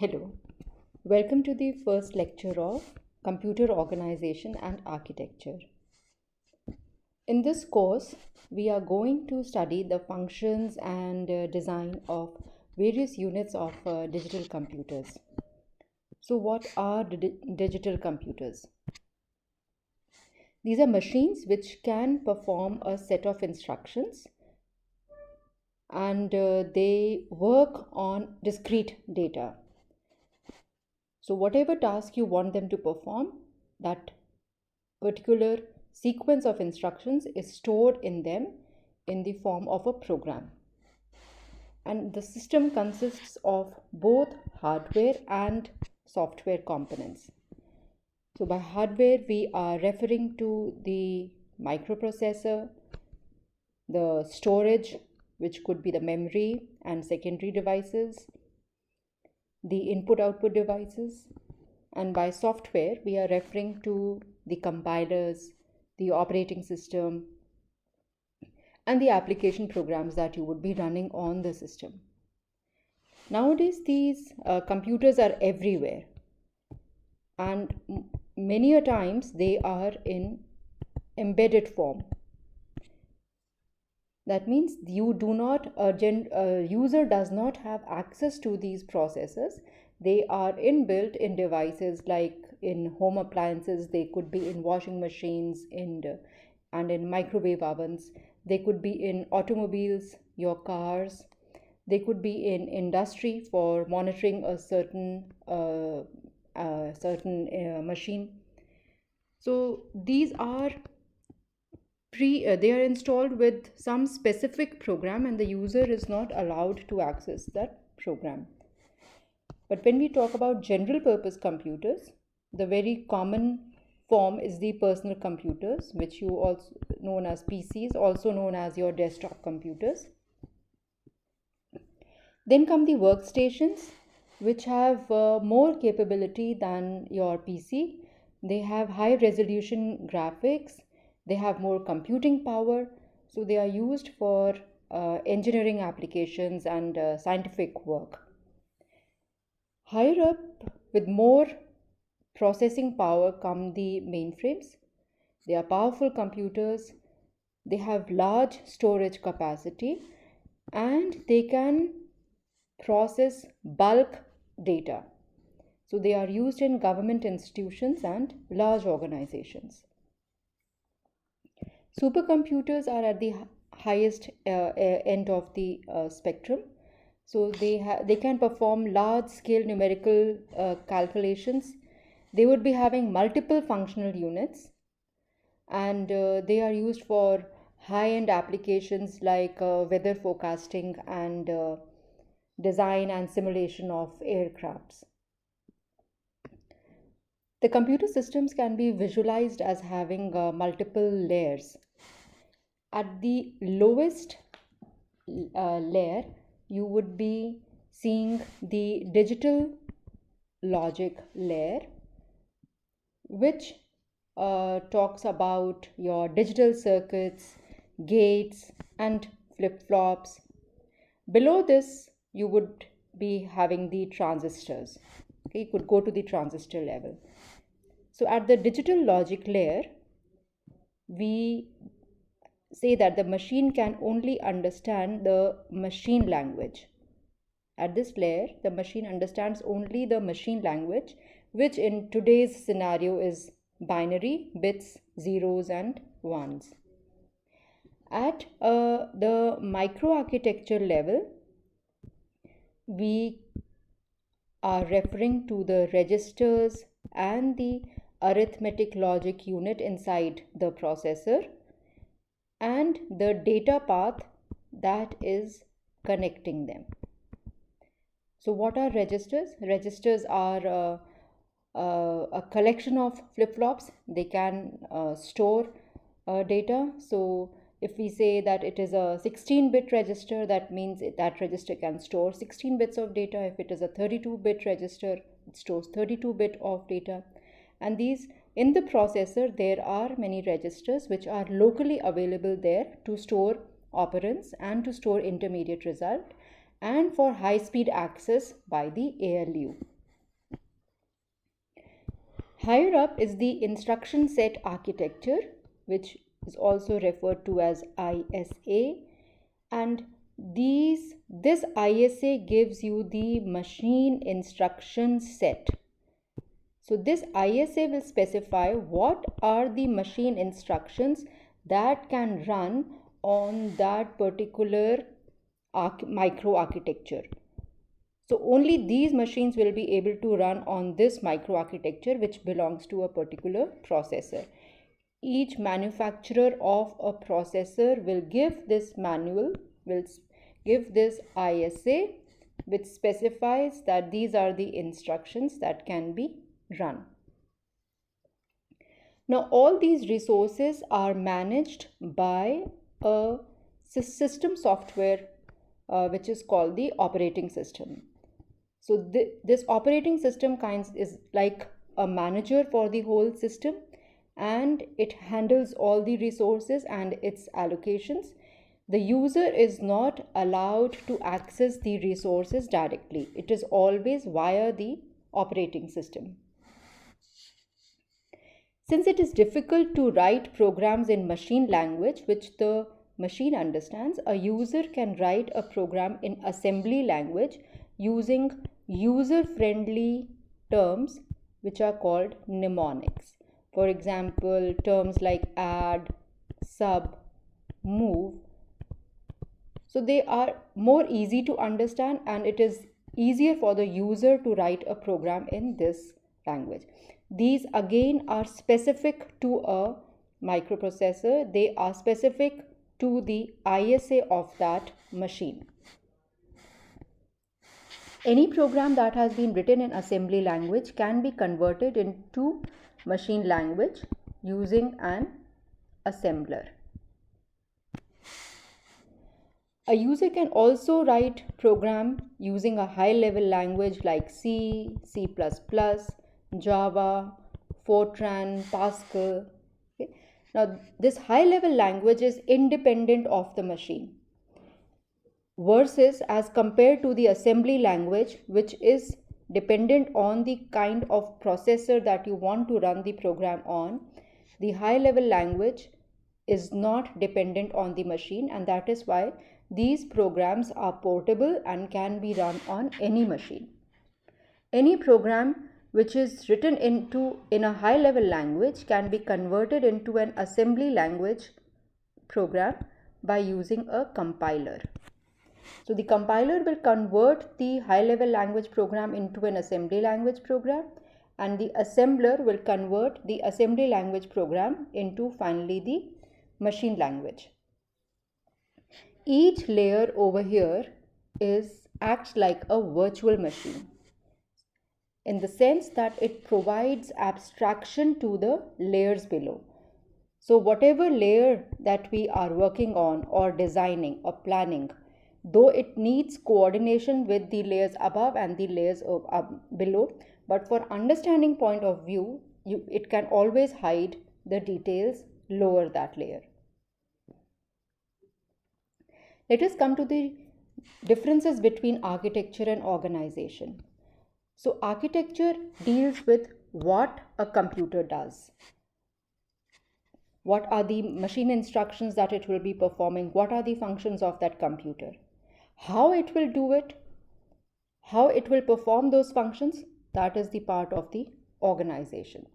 Hello, welcome to the first lecture of Computer Organization and Architecture. In this course, we are going to study the functions and design of various units of digital computers. So, what are digital computers? These are machines which can perform a set of instructions and they work on discrete data. So whatever task you want them to perform, that particular sequence of instructions is stored in them in the form of a program. And the system consists of both hardware and software components. So by hardware, we are referring to the microprocessor, the storage, which could be the memory and secondary devices, the input-output devices, and by software we are referring to the compilers, the operating system, and the application programs that you would be running on the system. Nowadays these computers are everywhere, and many a times they are in embedded form. That means you do not, user does not have access to these processors. They are inbuilt in devices like in home appliances. They could be in washing machines and in microwave ovens. They could be in automobiles, your cars. They could be in industry for monitoring a certain machine. So these are they are installed with some specific program, and the user is not allowed to access that program. But when we talk about general purpose computers, the very common form is the personal computers, which you also known as PCs, also known as your desktop computers. Then come the workstations, which have more capability than your PC. They have high resolution graphics. They have more computing power, so they are used for engineering applications and scientific work. Higher up, with more processing power, come the mainframes. They are powerful computers. They have large storage capacity, and they can process bulk data. So they are used in government institutions and large organizations. Supercomputers are at the highest end of the spectrum. So they can perform large-scale numerical calculations. They would be having multiple functional units, and they are used for high-end applications like weather forecasting and design and simulation of aircrafts. The computer systems can be visualized as having multiple layers. At the lowest layer, you would be seeing the digital logic layer, which talks about your digital circuits, gates, and flip-flops. Below this, you would be having the transistors. Okay, you could go to the transistor level. So at the digital logic layer, we say that the machine can only understand the machine language. At this layer, the machine understands only the machine language, which in today's scenario is binary, bits, zeros and ones. At the microarchitecture level, we are referring to the registers and the arithmetic logic unit inside the processor and the data path that is connecting them. So what are registers? Registers are a collection of flip-flops. They can store data. So if we say that it is a 16-bit register, that means that register can store 16 bits of data. If it is a 32-bit register, it stores 32-bit of data. And these, in the processor, there are many registers which are locally available there to store operands and to store intermediate result and for high-speed access by the ALU. Higher up is the instruction set architecture, which is also referred to as ISA, and this ISA gives you the machine instruction set. So this ISA will specify what are the machine instructions that can run on that particular microarchitecture. So only these machines will be able to run on this microarchitecture, which belongs to a particular processor. Each manufacturer of a processor will give this manual, will give this ISA, which specifies that these are the instructions that can be run. Now all these resources are managed by a system software which is called the operating system. So this operating system is like a manager for the whole system, and it handles all the resources and its allocations. The user is not allowed to access the resources directly. It is always via the operating system. Since it is difficult to write programs in machine language which the machine understands, a user can write a program in assembly language using user-friendly terms which are called mnemonics. For example, terms like add, sub, move. So they are more easy to understand, and it is easier for the user to write a program in this language. These again are specific to a microprocessor. They are specific to the ISA of that machine. Any program that has been written in assembly language can be converted into machine language using an assembler. A user can also write program using a high-level language like C, C++, Java, Fortran, Pascal. Okay. Now, this high-level language is independent of the machine, versus as compared to the assembly language, which is dependent on the kind of processor that you want to run the program on. The high-level language is not dependent on the machine, and that is why these programs are portable and can be run on any machine. Any program which is written in a high-level language can be converted into an assembly language program by using a compiler. So the compiler will convert the high-level language program into an assembly language program, and the assembler will convert the assembly language program into finally the machine language. Each layer over here acts like a virtual machine, in the sense that it provides abstraction to the layers below. So whatever layer that we are working on or designing or planning, though it needs coordination with the layers above and the layers below, but for understanding point of view, it can always hide the details lower that layer. Let us come to the differences between architecture and organization. So architecture deals with what a computer does. What are the machine instructions that it will be performing? What are the functions of that computer? How it will do it? How it will perform those functions? That is the part of the organization.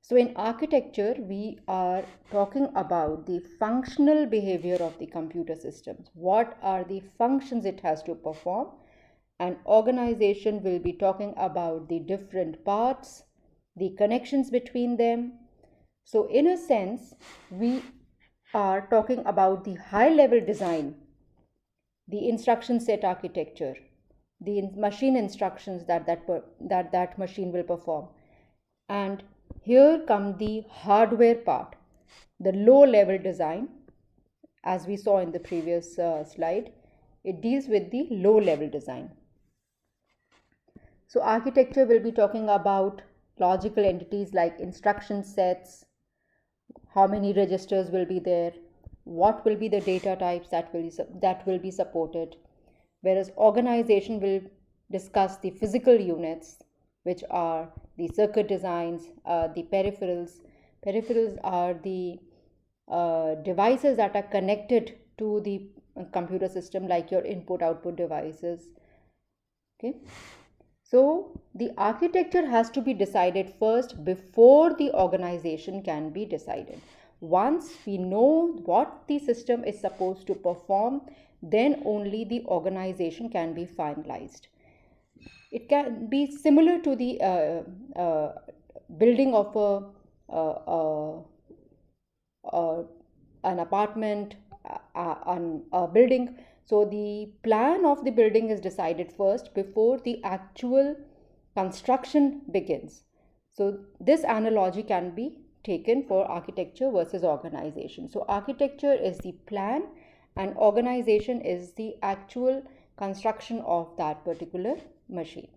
So in architecture, we are talking about the functional behavior of the computer systems. What are the functions it has to perform? And organization will be talking about the different parts, the connections between them. So in a sense, we are talking about the high-level design, the instruction set architecture, the machine instructions that machine will perform. And here come the hardware part, the low-level design. As we saw in the previous slide, it deals with the low-level design. So architecture will be talking about logical entities like instruction sets, how many registers will be there, what will be the data types that will be supported, whereas organization will discuss the physical units, which are the circuit designs, the peripherals. Peripherals are the devices that are connected to the computer system, like your input output devices. Okay, so the architecture has to be decided first before the organization can be decided. Once we know what the system is supposed to perform, then only the organization can be finalized. It can be similar to the building of uh, an apartment, a building. So the plan of the building is decided first before the actual construction begins. So this analogy can be taken for architecture versus organization. So architecture is the plan and organization is the actual construction of that particular machine.